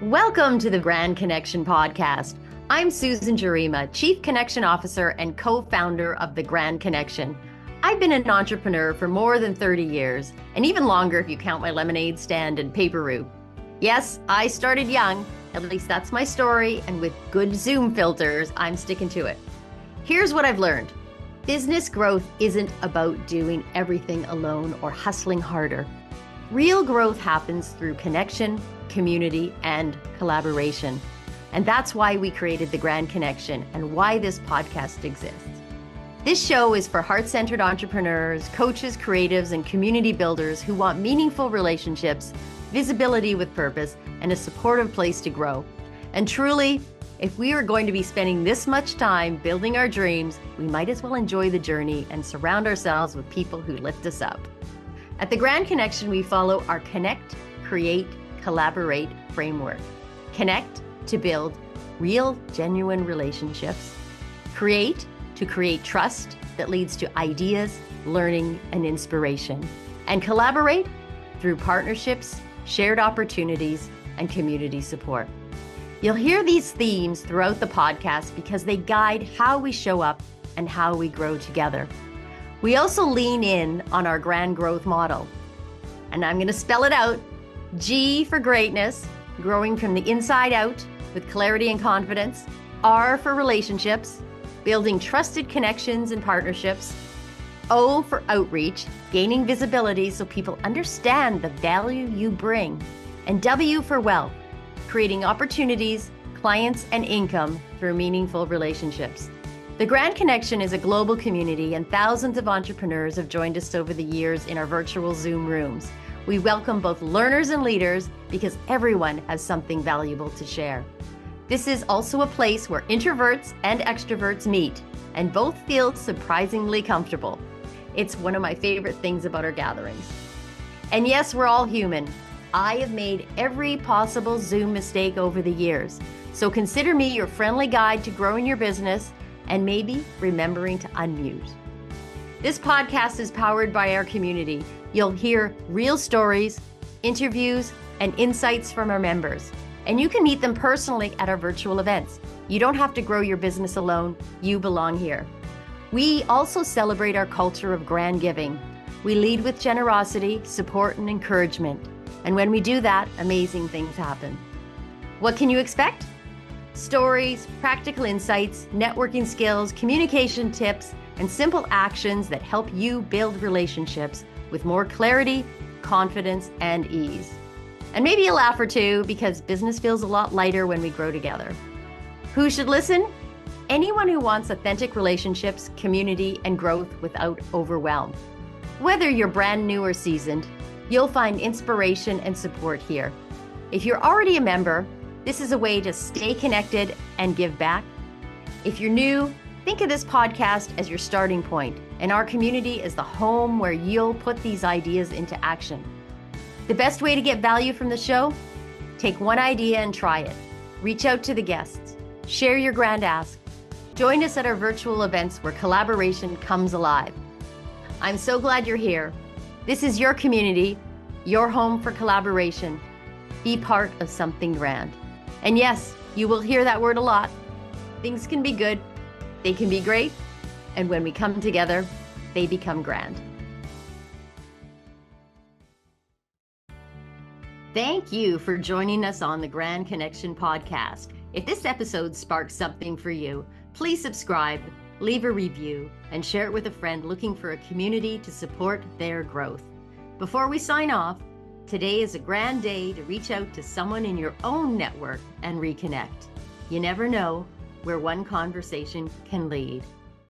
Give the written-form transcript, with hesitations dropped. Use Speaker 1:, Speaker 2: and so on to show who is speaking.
Speaker 1: Welcome to the Grand Connection podcast. I'm Susan Jarema, Chief Connection Officer and co-founder of the Grand Connection. I've been an entrepreneur for more than 30 years, and even longer if you count my lemonade stand and paper route. Yes, I started young, at least that's my story, and with good Zoom filters, I'm sticking to it. Here's what I've learned. Business growth isn't about doing everything alone or hustling harder. Real growth happens through connection, community, and collaboration. And that's why we created the Grand Connection and why this podcast exists. This show is for heart-centered entrepreneurs, coaches, creatives, and community builders who want meaningful relationships, visibility with purpose, and a supportive place to grow. And truly, if we are going to be spending this much time building our dreams, we might as well enjoy the journey and surround ourselves with people who lift us up. At the Grand Connection, we follow our connect, create, collaborate framework. Connect to build real, genuine relationships. Create to create trust that leads to ideas, learning, and inspiration. And collaborate through partnerships, shared opportunities, and community support. You'll hear these themes throughout the podcast because they guide how we show up and how we grow together. We also lean in on our grand growth model. And I'm going to spell it out. G for greatness, growing from the inside out with clarity and confidence. R for relationships, building trusted connections and partnerships. O for outreach, gaining visibility so people understand the value you bring. And W for wealth, creating opportunities, clients, and income through meaningful relationships. The Grand Connection is a global community, and thousands of entrepreneurs have joined us over the years in our virtual Zoom rooms. We welcome both learners and leaders because everyone has something valuable to share. This is also a place where introverts and extroverts meet, and both feel surprisingly comfortable. It's one of my favorite things about our gatherings. And yes, we're all human. I have made every possible Zoom mistake over the years, so consider me your friendly guide to growing your business and maybe remembering to unmute. This podcast is powered by our community. You'll hear real stories, interviews, and insights from our members. And you can meet them personally at our virtual events. You don't have to grow your business alone. You belong here. We also celebrate our culture of grand giving. We lead with generosity, support, and encouragement. And when we do that, amazing things happen. What can you expect? Stories, practical insights, networking skills, communication tips, and simple actions that help you build relationships with more clarity, confidence, and ease. And maybe a laugh or two because business feels a lot lighter when we grow together. Who should listen? Anyone who wants authentic relationships, community, and growth without overwhelm. Whether you're brand new or seasoned, you'll find inspiration and support here. If you're already a member, this is a way to stay connected and give back. If you're new, think of this podcast as your starting point, and our community is the home where you'll put these ideas into action. The best way to get value from the show? Take one idea and try it. Reach out to the guests. Share your grand ask. Join us at our virtual events where collaboration comes alive. I'm so glad you're here. This is your community, your home for collaboration. Be part of something grand. And yes, you will hear that word a lot. Things can be good, they can be great, and when we come together, they become grand. Thank you for joining us on the Grand Connection podcast. If this episode sparks something for you, please subscribe, leave a review, and share it with a friend looking for a community to support their growth. Before we sign off, today is a grand day to reach out to someone in your own network and reconnect. You never know where one conversation can lead.